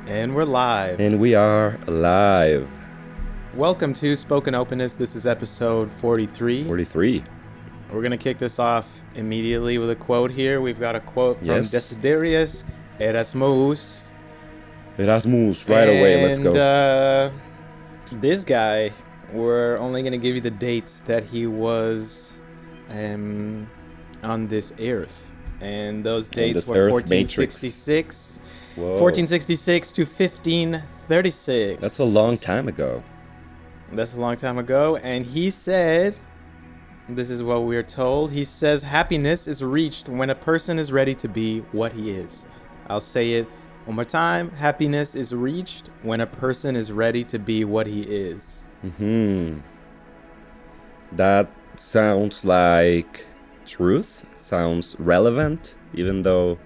And we're live. And we are live. Welcome to Spoken Openness. This is episode 43. 43. We're going to kick this off immediately with a quote here. We've got a quote from Mr.Erasmus. Erasmus, right away, let's go. This guy, we're only going to give you the dates that he was on this earth. And those dates were 1466. Whoa. 1466 to 1536. That's a long time ago. That's a long time ago. And he said, this is what we're told. He says, happiness is reached when a person is ready to be what he is. I'll say it one more time. Happiness is reached when a person is ready to be what he is. That sounds like truth. Sounds relevant, even though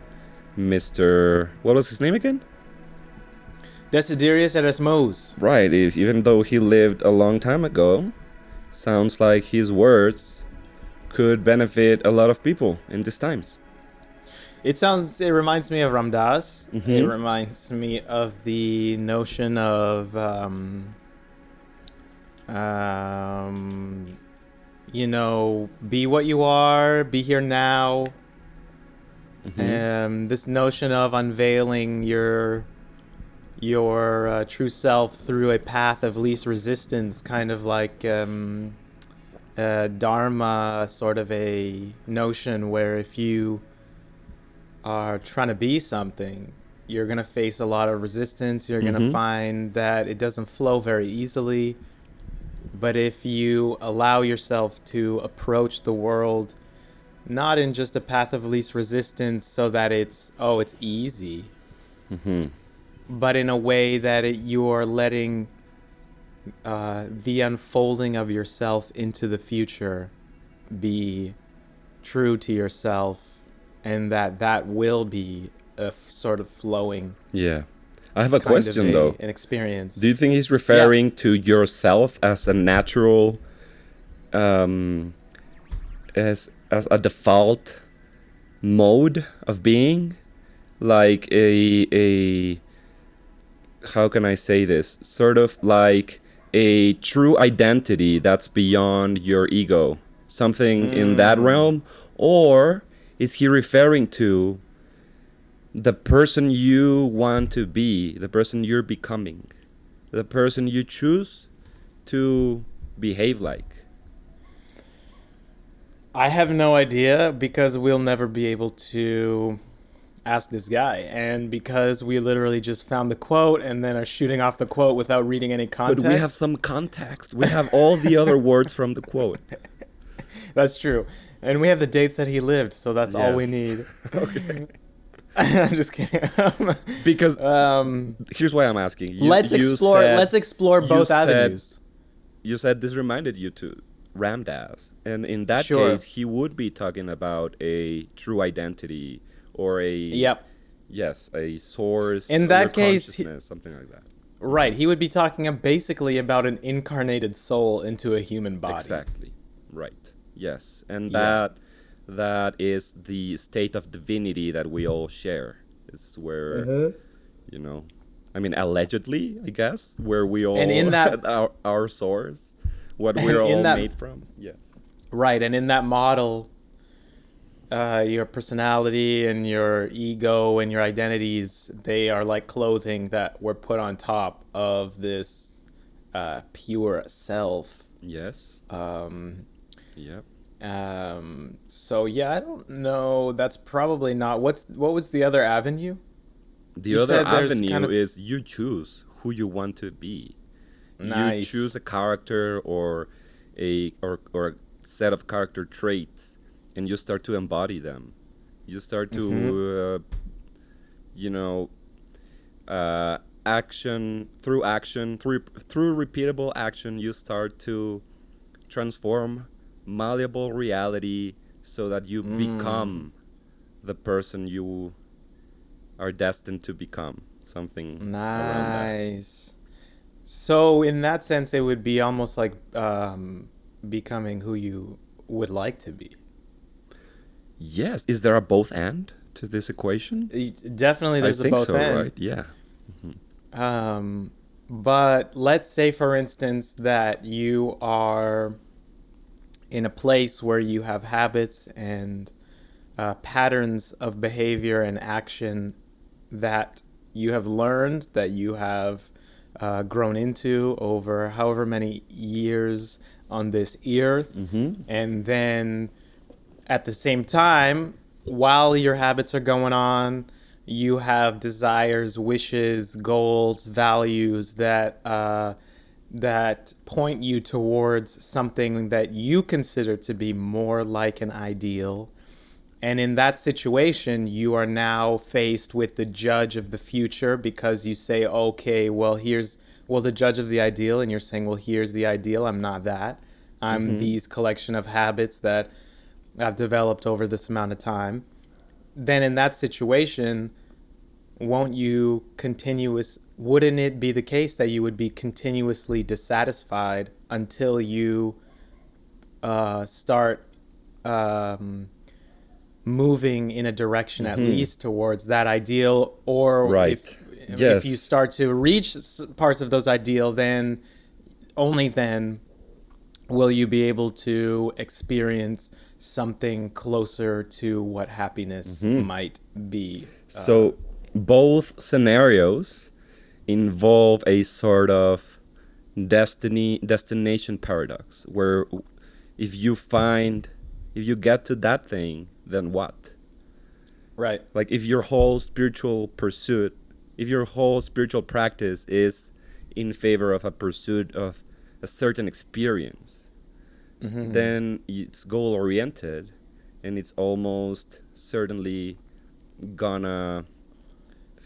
Mr. What was his name again? Erasmus. Right, even though he lived a long time ago, sounds like his words could benefit a lot of people in these times. It reminds me of Ramdas. It reminds me of the notion of, be what you are, be here now. This notion of unveiling your true self through a path of least resistance, kind of like Dharma, sort of a notion where if you are trying to be something, you're going to face a lot of resistance. You're going to find that it doesn't flow very easily. But if you allow yourself to approach the world not in just a path of least resistance so that it's easy, but in a way that you're letting the unfolding of yourself into the future be true to yourself, and that will be a sort of flowing. Yeah. I have a question, though. An experience. Do you think he's referring to yourself as a natural, as a default mode of being, like a how can I say this, sort of like a true identity that's beyond your ego, something in that realm? Or is he referring to the person you want to be, the person you're becoming, the person you choose to behave like? I have no idea, because we'll never be able to ask this guy, and because we literally just found the quote and then are shooting off the quote without reading any context. But we have some context. We have all the other words from the quote. That's true. And we have the dates that he lived, so that's all we need. Okay. I'm just kidding. Because here's why I'm asking. Let's explore both avenues. You said this reminded you to Ramdas, and in that case, he would be talking about a true identity or a source. In that case, something like that. Right, he would be talking basically about an incarnated soul into a human body. Exactly. Right. Yes, and that is the state of divinity that we all share. It's where allegedly, I guess, where we all, and in that our source, what we're all made from. Yes. Right, and in that model, your personality and your ego and your identities, they are like clothing that were put on top of this pure self. Yes. Yep. So I don't know. That's probably not. What was the other avenue? The other avenue is you choose who you want to be. Nice. You choose a character or a set of character traits, and you start to embody them. You start to, through repeatable action, you start to transform malleable reality so that you become the person you are destined to become. Something nice. So in that sense, it would be almost like becoming who you would like to be. Yes. Is there a both and to this equation? Definitely there's a both and. Right? Yeah. Um, but let's say, for instance, that you are in a place where you have habits and patterns of behavior and action that you have learned, that you have grown into over however many years on this earth. Mm-hmm. And then at the same time, while your habits are going on, you have desires, wishes, goals, values that point you towards something that you consider to be more like an ideal. And in that situation, you are now faced with the judge of the future, because you say, okay, well, the judge of the ideal, and you're saying, well, here's the ideal. I'm not that. I'm Mm-hmm. these collection of habits that I've developed over this amount of time. Then in that situation, wouldn't it be the case that you would be continuously dissatisfied until you start um, moving in a direction at Mm-hmm. least towards that ideal? Or Right. if you Yes. start to reach parts of those ideal, then only then will you be able to experience something closer to what happiness Mm-hmm. might be. So both scenarios involve a sort of destination paradox where if you get to that thing, then what? Right. Like if your whole spiritual pursuit, if your whole spiritual practice is in favor of a pursuit of a certain experience, Mm-hmm. then it's goal oriented and it's almost certainly gonna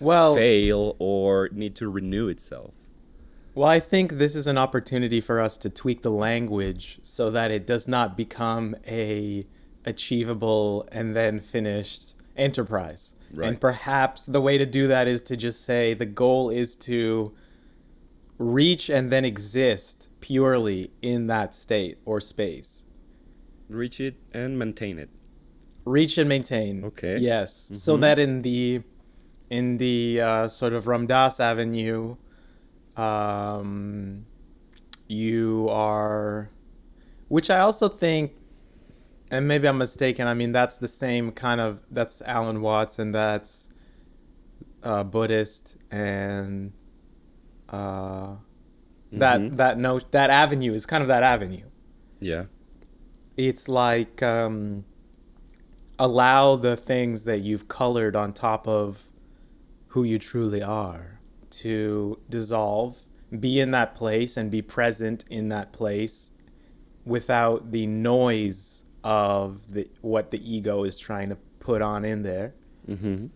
Well, fail or need to renew itself. well, I think this is an opportunity for us to tweak the language so that it does not become a achievable and then finished enterprise. And Right. perhaps the way to do that is to just say the goal is to reach and then exist purely in that state or space. Reach it and maintain it. Reach and maintain. Okay. Yes. So Mm-hmm. that in the sort of Ramdas Avenue, um, you are, which I also think, and maybe I'm mistaken. I mean, that's the same kind of, that's Alan Watts, and that's Buddhist, and uh, Mm-hmm. that avenue is kind of that avenue. Yeah. It's like allow the things that you've colored on top of who you truly are to dissolve, be in that place and be present in that place without the noise of what the ego is trying to put on in there, Mm-hmm.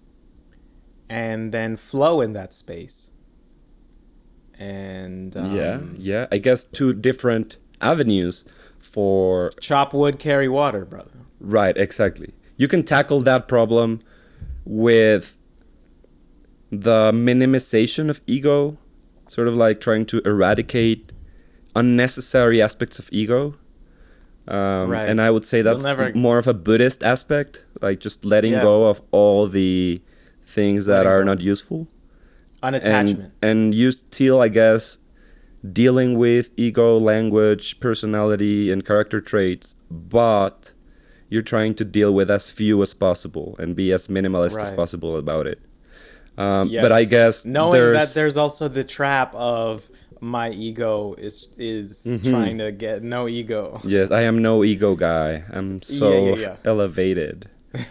and then flow in that space. And Yeah. Yeah. I guess two different avenues for. chop wood, carry water, brother. Right. Exactly. You can tackle that problem with the minimization of ego, sort of like trying to eradicate unnecessary aspects of ego. And Right. I would say You'll that's never. more of a Buddhist aspect, like just letting Yeah. go of all the things that Letting are go. not useful, Unattachment. and you still, I guess, dealing with ego, language, personality, and character traits, but you're trying to deal with as few as possible and be as minimalist as Right. possible about it. But I Yes. guess Knowing that there's. there's also the trap of my ego is Hmm. trying to get no ego. Yes, I am no ego guy. I'm Yeah, so yeah, elevated. yeah.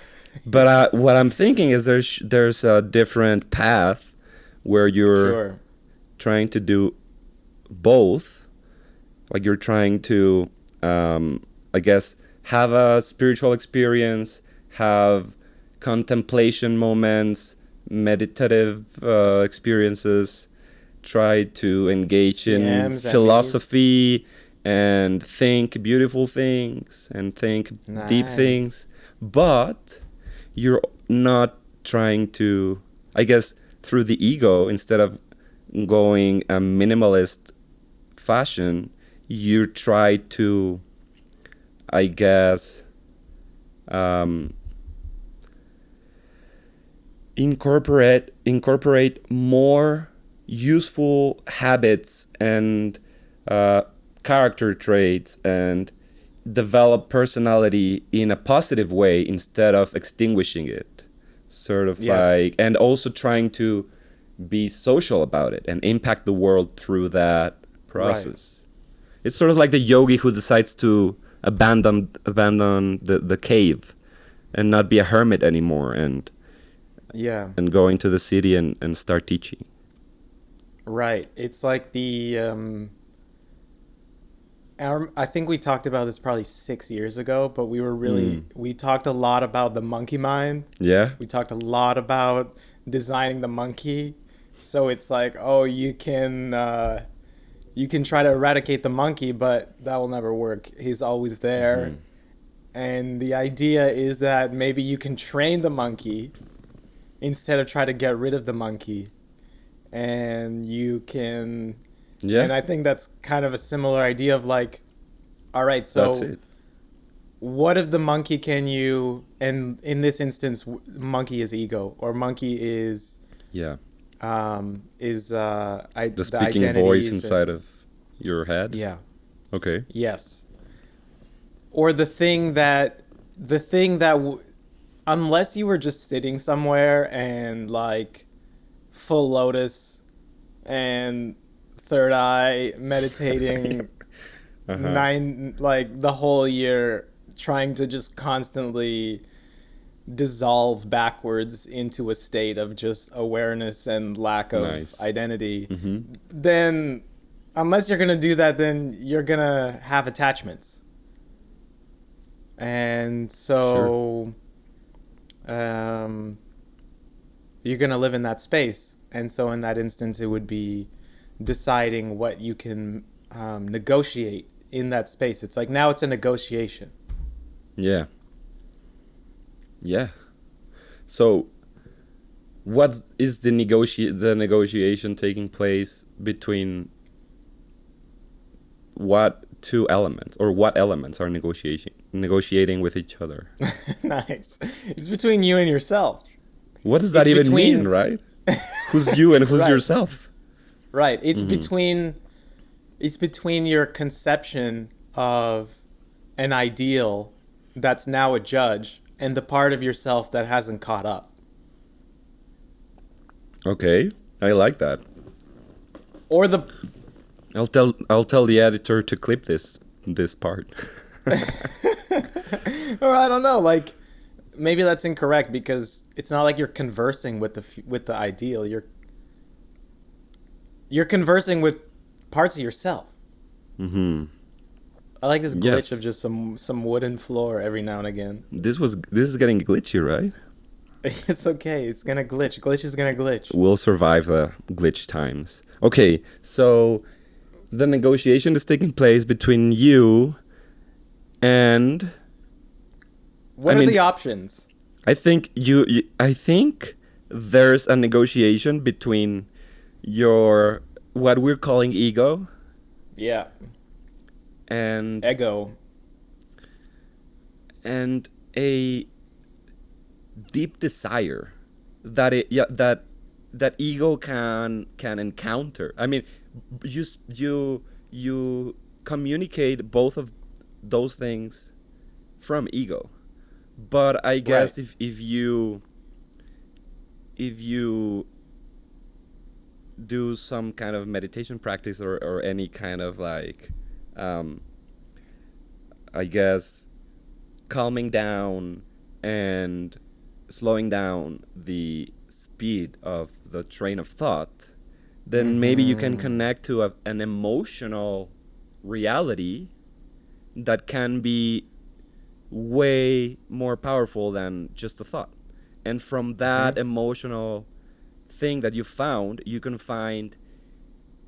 But what I'm thinking is there's a different path where you're Sure. trying to do both. Like you're trying to, I guess, have a spiritual experience, have contemplation moments, meditative experiences, try to engage in CMs, MEs. philosophy and think beautiful things and think deep Nice. things, but you're not trying to, I guess, through the ego, instead of going a minimalist fashion, you try to, I guess, um, incorporate more useful habits and character traits and develop personality in a positive way instead of extinguishing it. Sort of Yes. like, and also trying to be social about it and impact the world through that Right. process. It's sort of like the yogi who decides to abandon the cave and not be a hermit anymore Yeah. and go into the city and start teaching. Right. It's like I think we talked about this probably 6 years ago, but we talked a lot about the monkey mind. Yeah? We talked a lot about designing the monkey. So it's like, oh, you can try to eradicate the monkey, but that will never work. He's always there. And the idea is that maybe you can train the monkey instead of try to get rid of the monkey. And you can, Yeah? and I think that's kind of a similar idea of like, all right, That's so it. what if the monkey can you, and in this instance, monkey is ego, or monkey Yeah. The the speaking voice identities inside and of your head. yeah, Okay. yes, or the thing that unless you were just sitting somewhere and like full lotus and third eye meditating Uh-huh. like the whole year trying to just constantly dissolve backwards into a state of just awareness and lack of Nice. identity, Mm-hmm. then unless you're going to do that, then you're going to have attachments. And Sure. so um, you're going to live in that space. And so in that instance, it would be deciding what you can negotiate in that space. It's like now it's a negotiation. Yeah. Yeah. So what is the negotiation taking place between what two elements, or what elements are negotiating with each other? Nice. It's between you and yourself. What does that It's even mean, between right? Who's you and who's right. yourself? Right. Mm-hmm. It's between your conception of an ideal that's now a judge and the part of yourself that hasn't caught up. Okay, I like that. Or the I'll tell the editor to clip this part. or I don't know, like maybe that's incorrect because it's not like you're conversing with the ideal. You're conversing with parts of yourself. Mm-hmm. I like this glitch of Yes. just some wooden floor every now and again. This is getting glitchy, right? It's okay. It's gonna glitch. Glitch is gonna glitch. We'll survive the glitch times. Okay, so the negotiation is taking place between you and, I What are mean, the options? I think there's a negotiation between your, what we're calling ego, Yeah, and ego. and a deep desire that that ego can encounter. I mean, you communicate both of those things from ego, but I Right. guess if you do some kind of meditation practice, or any kind of like, um, I guess, calming down and slowing down the speed of the train of thought, then maybe you can Mm-hmm. connect to an emotional reality that can be way more powerful than just a thought. And from Mm-hmm. that emotional thing that you found, you can find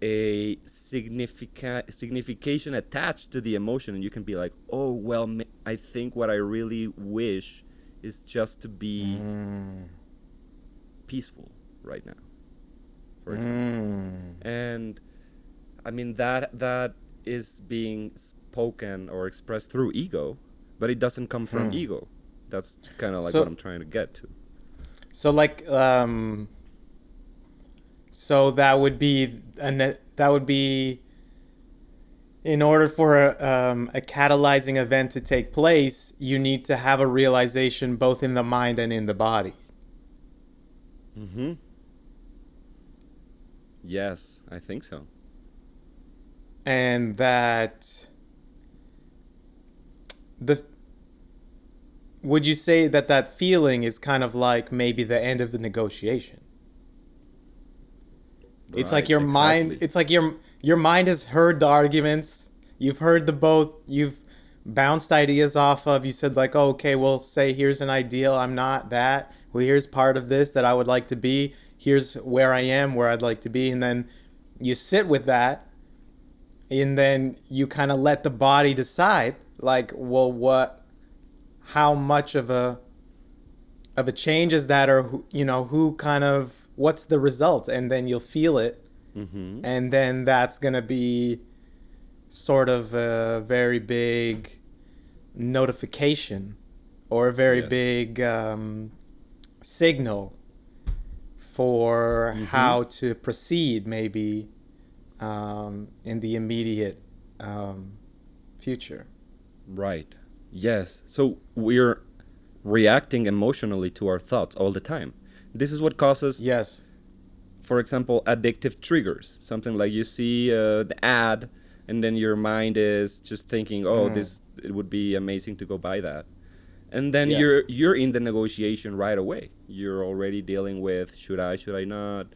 a signification attached to the emotion, and you can be like, oh well, I think what I really wish is just to be Mm. peaceful right now, for example. Mm. And I mean, that is being spoken or expressed through ego, but it doesn't come from Hmm. ego. That's kind of like what So I'm trying to get to. so like So that would be in order for a catalyzing event to take place, you need to have a realization both in the mind and in the body. Mm-hmm. Yes, I think so. And that the would you say that that feeling is kind of like maybe the end of the negotiation? It's like Right, your mind. exactly. It's like your mind has heard the arguments. You've heard the both. You've bounced ideas off of. You said like, oh, okay, well, say here's an ideal. I'm not that. Well, here's part of this that I would like to be. Here's where I am, where I'd like to be, and then you sit with that, and then you kind of let the body decide. Like, well, how much of a change is that, or who kind of what's the result, and then you'll feel it, Mm-hmm. and then that's gonna be sort of a very big notification or a very Yes. big signal for Mm-hmm. how to proceed, maybe in the immediate future. Right. Yes. So we're reacting emotionally to our thoughts all the time. This is what causes, Yes. for example, addictive triggers. Something like you see the ad, and then your mind is just thinking, "Oh, Mm. this it would be amazing to go buy that," and then Yeah. you're in the negotiation right away. You're already dealing with should I not,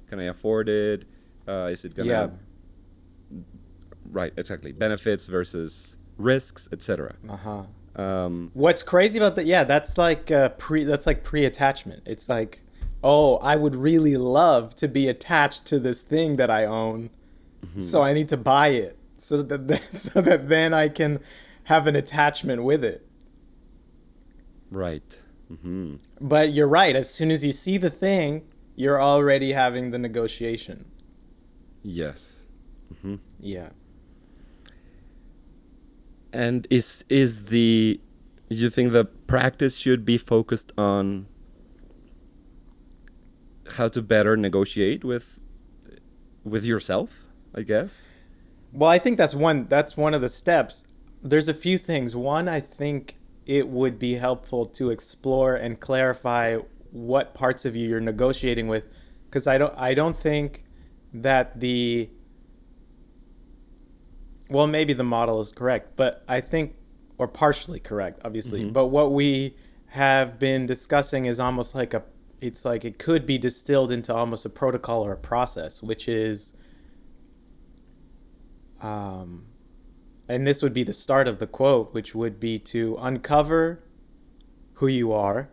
can I afford it, is it Yeah. gonna, right, exactly, benefits versus risks, etc. Uh-huh. Um, What's crazy about that? Yeah, that's like pre-attachment. It's like, oh, I would really love to be attached to this thing that I own, so mhm, I need to buy it so that so that then I can have an attachment with it. right. Hmm. But you're right. As soon as you see the thing, you're already having the negotiation. Yes. Hmm. Yeah. And is the you think the practice should be focused on how to better negotiate with yourself, I guess? Well, I think that's one of the steps. There's a few things. One, I think it would be helpful to explore and clarify what parts of you you're negotiating with, because I don't think that the well, maybe the model is correct, but I think, or partially correct, obviously, Hmm. but what we have been discussing is almost like it's like it could be distilled into almost a protocol or a process, which is um, and this would be the start of the quote, which would be to uncover who you are.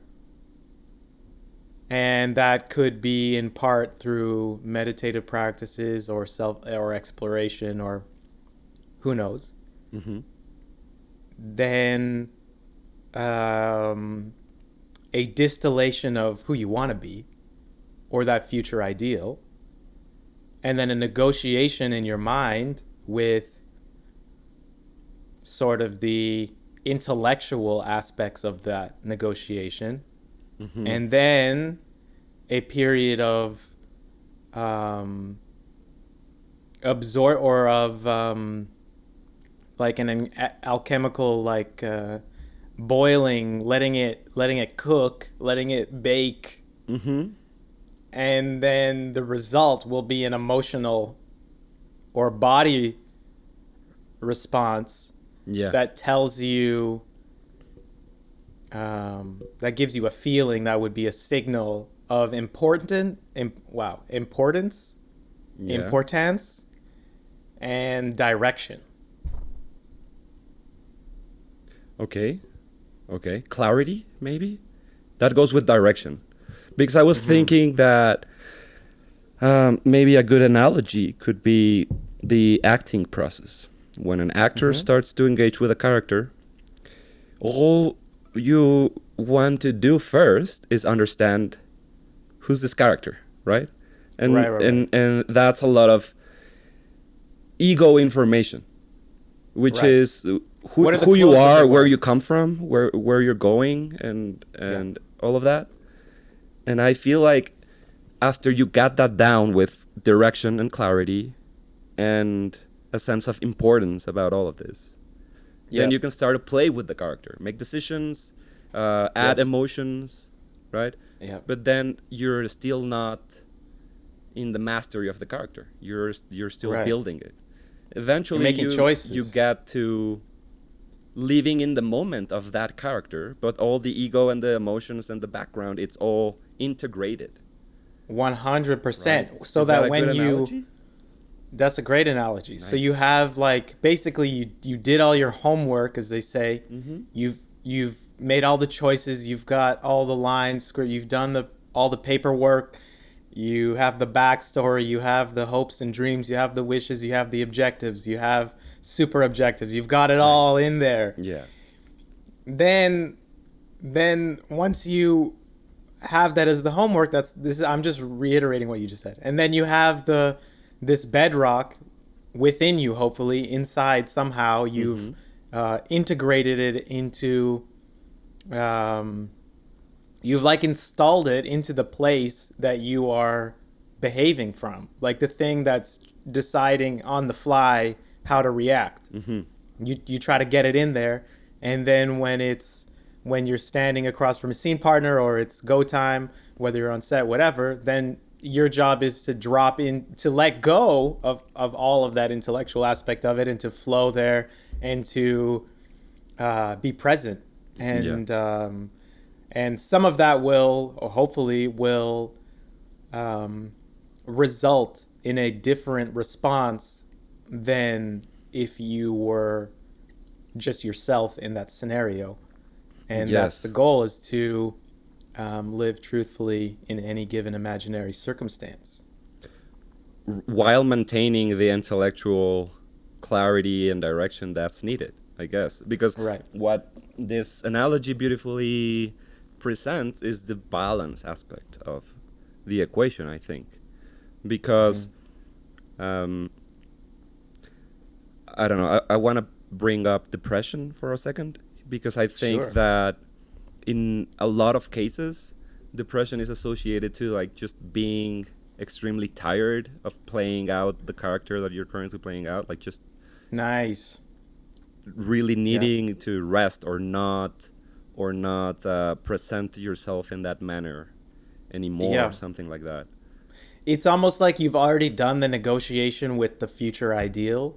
And that could be in part through meditative practices or self or exploration or who knows. Hmm. Then um, a distillation of who you want to be or that future ideal. And then a negotiation in your mind with sort of the intellectual aspects of that negotiation, Hmm. and then a period of um, absorb or of like an alchemical like boiling, letting it cook, letting it bake, Hmm. and then the result will be an emotional or body response Yeah. that tells you that gives you a feeling that would be a signal of importance, Yeah. importance, and direction. Okay. Okay. Clarity, maybe? That goes with direction. Because I was Mm-hmm. thinking that maybe a good analogy could be the acting process. When an actor Mm-hmm. starts to engage with a character, all you want to do first is understand who's this character, right? Right, And right, right, and and that's a lot of ego information, which right. is who What are the who you clothes that they are, where wear? you come from, where you're going, Yeah. and all of that. And I feel like after you got that down with direction and clarity and a sense of importance about all of this, then you can start to play with the character, make decisions, add emotions, right? Yeah. But then you're still not in the mastery of the character. You're still building it. Eventually, you're making choices. You get to living in the moment of that character, but all the ego and the emotions and the background, it's all integrated. 100%. Right? So that when you... Analogy? That's a great analogy. Nice. So you have like, basically you did all your homework, as they say. Mm-hmm. You've made all the choices. You've got all the lines. You've done all the paperwork. You have the backstory. You have the hopes and dreams. You have the wishes. You have the objectives. You have super objectives. You've got it all in there. Yeah. Then once you have that as the homework, I'm just reiterating what you just said. And then you have this bedrock within you, hopefully, inside somehow. You've integrated it into, you've like installed it into the place that you are behaving from. Like the thing that's deciding on the fly how to react. Mm-hmm. You try to get it in there. And then when you're standing across from a scene partner or it's go time, whether you're on set, whatever, then your job is to drop in, to let go of all of that intellectual aspect of it and to flow there and to be present. And and some of that will, or hopefully will, result in a different response than if you were just yourself in that scenario. And that's the goal, is to live truthfully in any given imaginary circumstance, while maintaining the intellectual clarity and direction that's needed, I guess. Because what this analogy beautifully presents is the balance aspect of the equation, I think. Because I don't know, I want to bring up depression for a second, because I think that in a lot of cases, depression is associated to like just being extremely tired of playing out the character that you're currently playing out, like just really needing to rest or not present yourself in that manner anymore, or something like that. It's almost like you've already done the negotiation with the future ideal,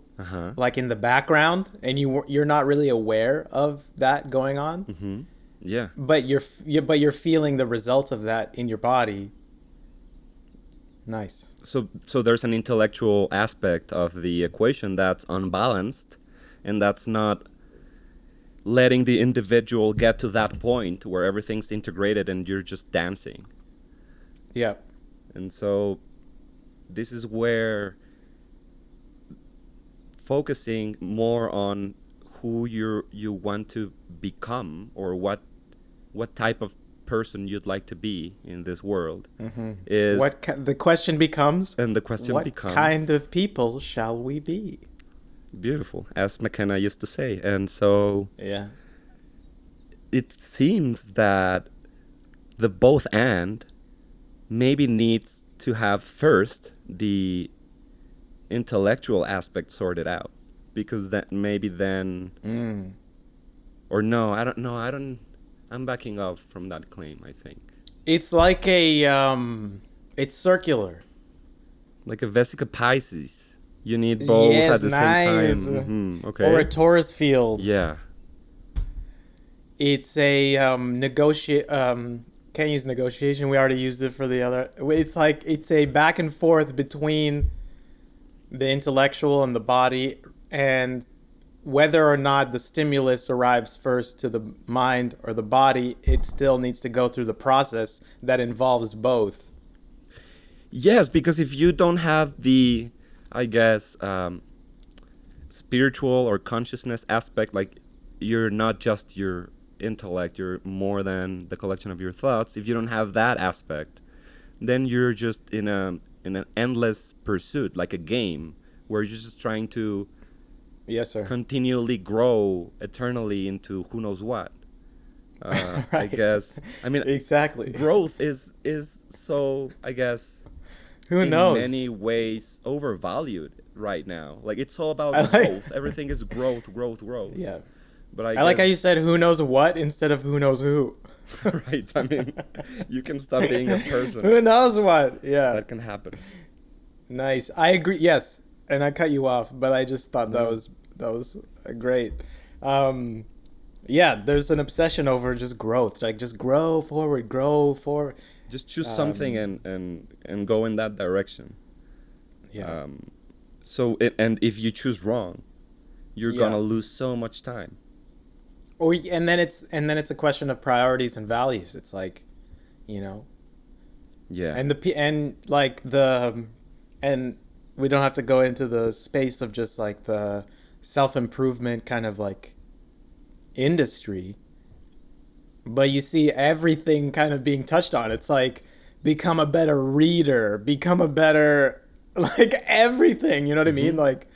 like in the background, and you're not really aware of that going on. Mm-hmm. Yeah. But you're feeling the result of that in your body. Nice. So there's an intellectual aspect of the equation that's unbalanced, and that's not letting the individual get to that point where everything's integrated and you're just dancing. Yeah. And so this is where focusing more on who you want to become, or what type of person you'd like to be in this world, is the question becomes. And the question becomes, what kind of people shall we be? Beautiful, as McKenna used to say. And so it seems that the both and maybe needs to have first the intellectual aspect sorted out, because that maybe then or no, I don't know, I'm backing off from that claim. I think it's like it's circular, like a vesica Pisces. You need both at the same time. Okay. Or a Taurus field. Yeah. It's a can't use negotiation. We already used it for the other. It's a back and forth between the intellectual and the body, and whether or not the stimulus arrives first to the mind or the body, it still needs to go through the process that involves both. Yes, because if you don't have the, I guess, spiritual or consciousness aspect, like you're not just your intellect, you're more than the collection of your thoughts. If you don't have that aspect, then you're just in an endless pursuit, like a game where you're just trying to continually grow eternally into who knows what. I Right. guess. I mean, Exactly. growth is so, I guess, Who in many knows? ways overvalued right now. Like it's all I about like. growth. Everything is growth, growth, growth. Yeah. But I I like how you guess, said who knows what instead of who knows who. right? I mean, you can stop being a person. Who knows what? Yeah. That can happen. Nice. I agree. Yes. And I cut you off, but I just thought No, no. that was great. Um, yeah, there's an obsession over just growth, like just grow forward, grow forward. Just choose something Um, and go in that direction. yeah, Um, and if you choose wrong, you're yeah. gonna lose so much time. And then it's a question of priorities and values. It's like, you know, Yeah. and and like the and we don't have to go into the space of just like the self improvement kind of like industry, but you see everything kind of being touched on. It's like become a better reader, become a better like everything. You know what I mean? Mm-hmm. Like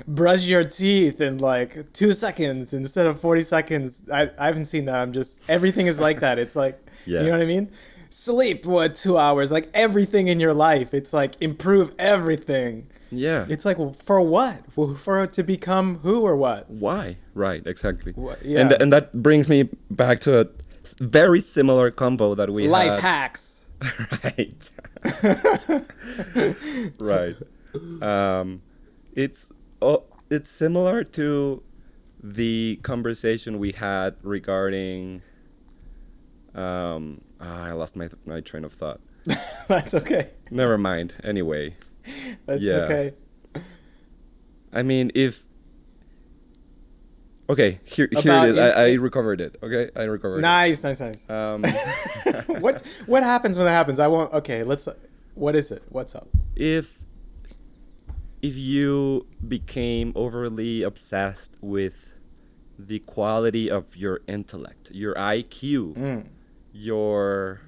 brush your teeth in like 2 seconds instead of 40 seconds. I haven't seen that. I'm just everything is like that. It's like you Yeah. know what I mean? Sleep 2 hours, like everything in your life. It's like improve everything. Yeah. It's like well, for what? For to become who or what? Why? Right, exactly. What? And Yeah. and that brings me back to a very similar combo that we Life had. hacks. Right. Right. Um, it's it's similar to the conversation we had regarding I lost my train of thought. That's okay. Never mind. Anyway, That's yeah. okay. I mean, if okay, here it About is. I recovered it. Okay, I recovered it. nice, nice, nice. Um, What happens when that happens? I won't. Okay, let's. What is it? What's up? if if you became overly obsessed with the quality of your intellect, your IQ, Mm. your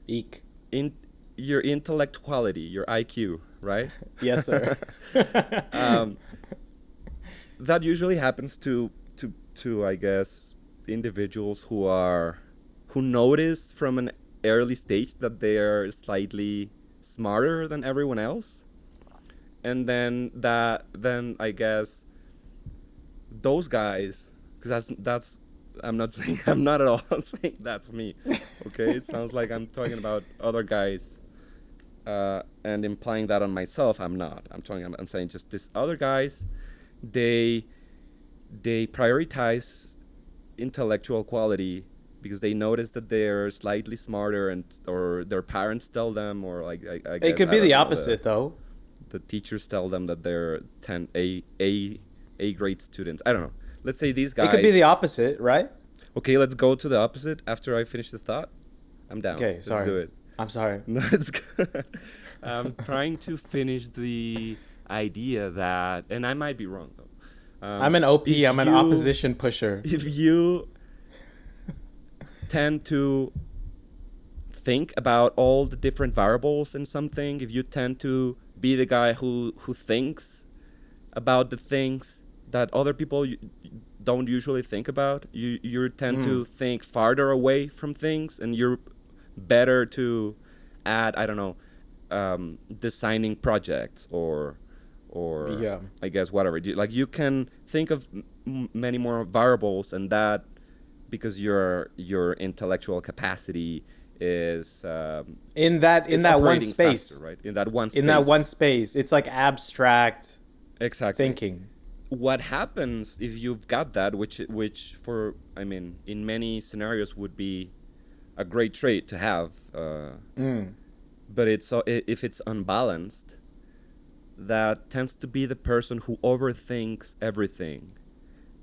Eek. in your intellect quality, your IQ, right? Yes, sir. um, that usually happens to I guess individuals who notice from an early stage that they are slightly smarter than everyone else, and then I guess those guys, because that's I'm not saying I'm not at all saying that's me. Okay, it sounds like I'm talking about other guys, and implying that on myself. I'm not. I'm saying just these other guys. They they prioritize intellectual quality because they notice that they're slightly smarter, and or their parents tell them, or like I It guess could I be don't the know, opposite, though. the teachers tell them that they're 10 A grade students. I don't know. Let's say these It could be the guys. opposite, right? Okay, let's go to the opposite after I finish the thought. I'm down. Okay, Let's sorry. do it. I'm sorry. No, it's good. I'm trying to finish the idea that, and I might be wrong though. I'm an OP. If I'm an you opposition pusher. if you tend to think about all the different variables in something, if you tend to be the guy who thinks about the things that other people don't usually think about, you tend Mm. to think farther away from things, and you're better to add, I don't know, designing projects, or Yeah. I guess whatever. Like you can think of many more variables, and that because your intellectual capacity In is that one operating faster, space. right? In that one In that one space. space, it's like abstract Exactly. thinking. What happens if you've got that, which for I mean, in many scenarios would be a great trait to have, Mm. but if it's unbalanced, that tends to be the person who overthinks everything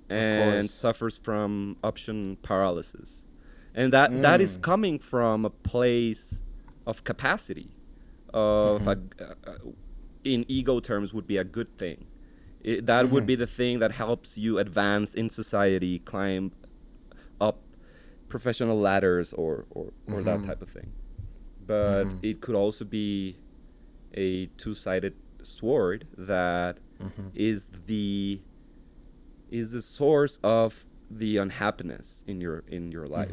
Of and course. suffers from option paralysis, and that is Mm. coming from a place of capacity, of Mhm. in ego terms would be a good thing. That would Mhm. be the thing that helps you advance in society, climb up professional ladders, or that Mhm. type of thing. But Mhm. it could also be a two-sided sword that Mhm. is the source of the unhappiness in your life,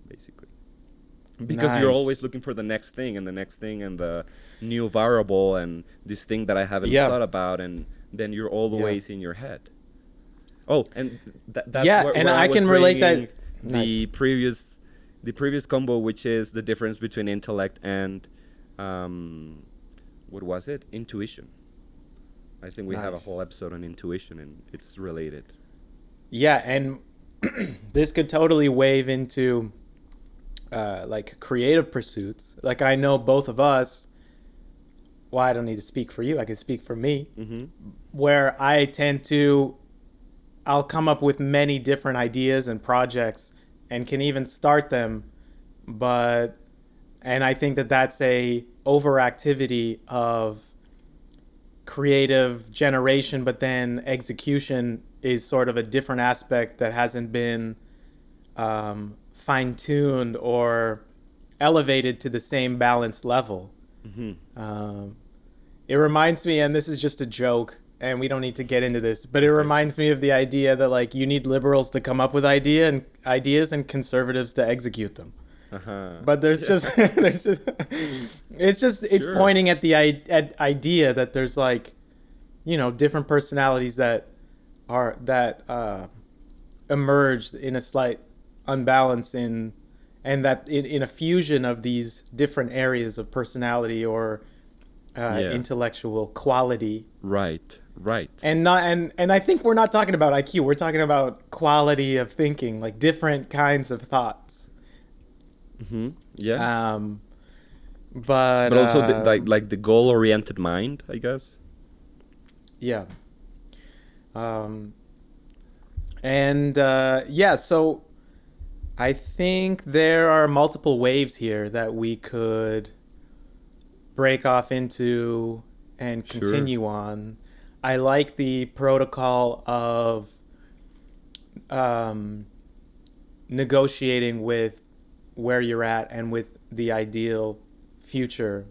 basically. Because you're always Nice. looking for the next thing and the next thing and the new variable and this thing that I haven't Yeah. thought about, and then you're Yeah. always in your head. Oh, and that's Yeah, and where I I was can relate bringing that. Nice. the previous combo, which is the difference between intellect and what was it? Intuition. I think we have a Nice. whole episode on intuition, and it's related. Yeah, and this could totally wave into like creative pursuits. Like I know both of us. Well, I don't need to speak for you. I can speak for me. Mm-hmm. Where I tend to, I'll come up with many different ideas and projects, and can even start them, but and I think that that's a overactivity of creative generation, but then execution is sort of a different aspect that hasn't been fine tuned or elevated to the same balanced level. Mm-hmm. Um, it reminds me, and this is just a joke, and we don't need to get into this, but it Okay. reminds me of the idea that like you need liberals to come up with ideas and conservatives to execute them. Uh-huh. But there's Yeah. just it's Sure. pointing at the idea that there's like different personalities that are that emerged in a slight unbalance and that in a fusion of these different areas of personality or Yeah. intellectual quality. Right. Right. And I think we're not talking about IQ, we're talking about quality of thinking, like different kinds of thoughts. Mm-hmm. Yeah. um but But also like the goal-oriented mind, I guess. yeah. um and yeah, so I think there are multiple waves here that we could break off into and Sure. continue on. I like the protocol of um, negotiating with where you're at and with the ideal future,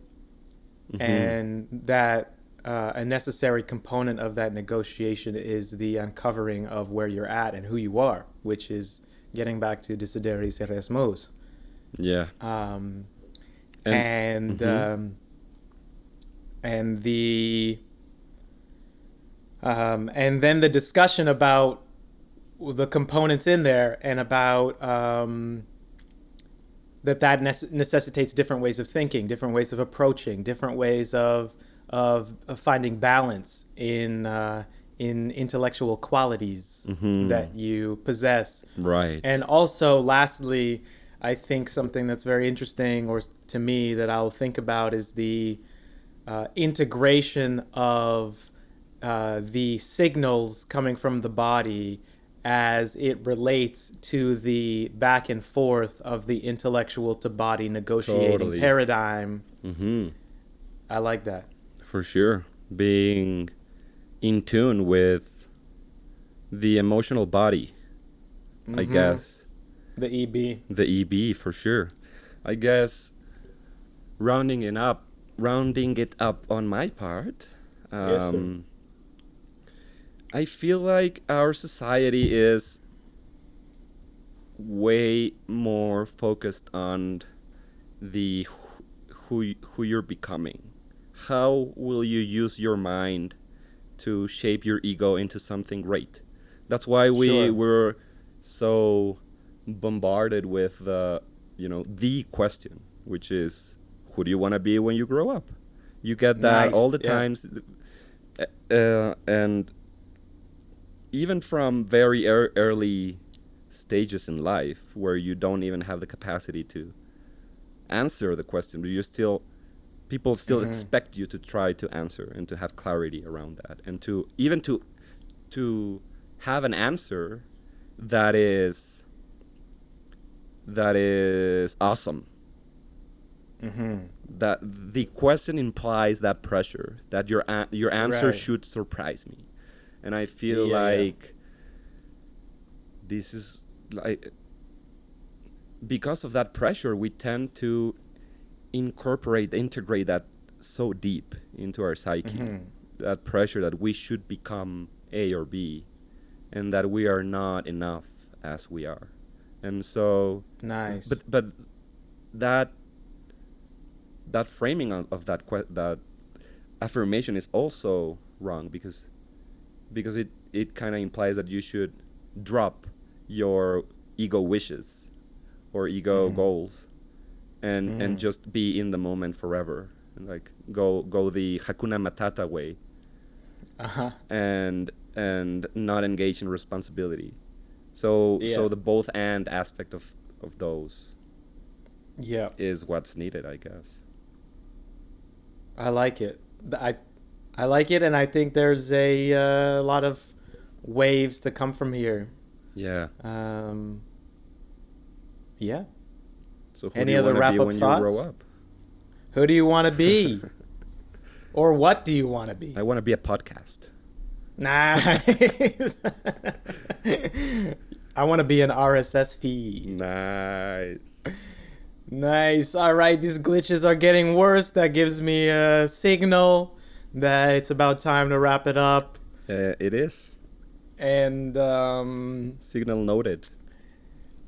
Mm-hmm. and that a necessary component of that negotiation is the uncovering of where you're at and who you are, which is getting back to dissolution Erasmus. Yeah. Um, And and mm-hmm. and the and then the discussion about the components in there and about that necessitates different ways of thinking, different ways of approaching, different ways of finding balance in intellectual qualities Mm-hmm. that you possess. And Right. also, lastly, I think something that's very interesting, or to me, that I'll think about is the integration of the signals coming from the body as it relates to the back and forth of the intellectual to body negotiating Totally. paradigm. Mm-hmm. I like that. For sure. Being in tune with the emotional body, I Mm-hmm. guess. The EB. The EB, for sure. I guess rounding it up on my part, Yes, sir. I feel like our society is way more focused on the who you're becoming. How will you use your mind to shape your ego into something great? That's why we Sure. were so bombarded with the question, which is, who do you want to be when you grow up? You get that Nice. all the Yeah. times, and even from very early stages in life where you don't even have the capacity to answer the question, but people still Mm-hmm. expect you to try to answer and to have clarity around that, and to even to have an answer that is awesome. Mm-hmm. That the question implies that pressure that your answer Right. should surprise me, and I feel Yeah. Yeah. like this is like, because of that pressure, we tend to integrate that so deep into our psyche, Mm-hmm. that pressure that we should become A or B, and that we are not enough as we are. And so, Nice. but that framing of that affirmation is also wrong, because it kind of implies that you should drop your ego wishes or ego goals and just be in the moment forever, and like go the Hakuna Matata way, and not engage in responsibility. So the both and aspect of those is what's needed, I guess. I like it. I like it, and I think there's a lot of waves to come from here. Yeah. Yeah. So who Any do you other want to wrap be up when thoughts? you grow up? Who do you want to be? Or what do you want to be? I want to be a podcast. Nice. I want to be an RSS feed. Nice. Nice. All right, these glitches are getting worse. That gives me a signal that it's about time to wrap it up. It is. And Signal noted.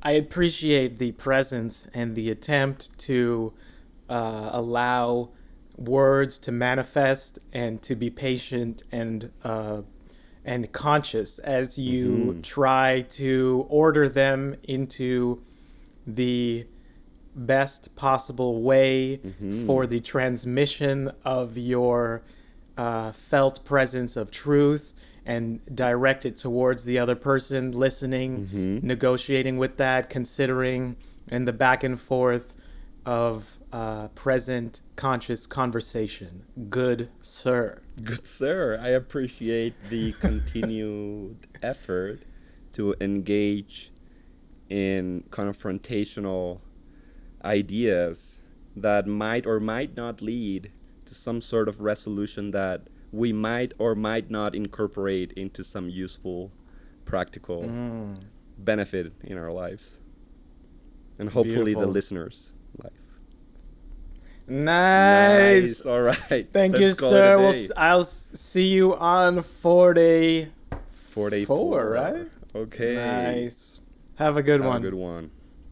I appreciate the presence and the attempt to allow words to manifest and to be patient and conscious as you try to order them into the best possible way for the transmission of your felt presence of truth, and direct it towards the other person listening, negotiating with that, considering, and the back and forth of present conscious conversation. Good sir. Good sir. I appreciate the continued effort to engage in confrontational ideas that might or might not lead to some sort of resolution that we might or might not incorporate into some useful, practical benefit in our lives. And hopefully the listeners' life. Nice. All right. Thank you, sir. I'll see you on Fortay 4, right? Okay. Nice. Have a good one. Have a good one.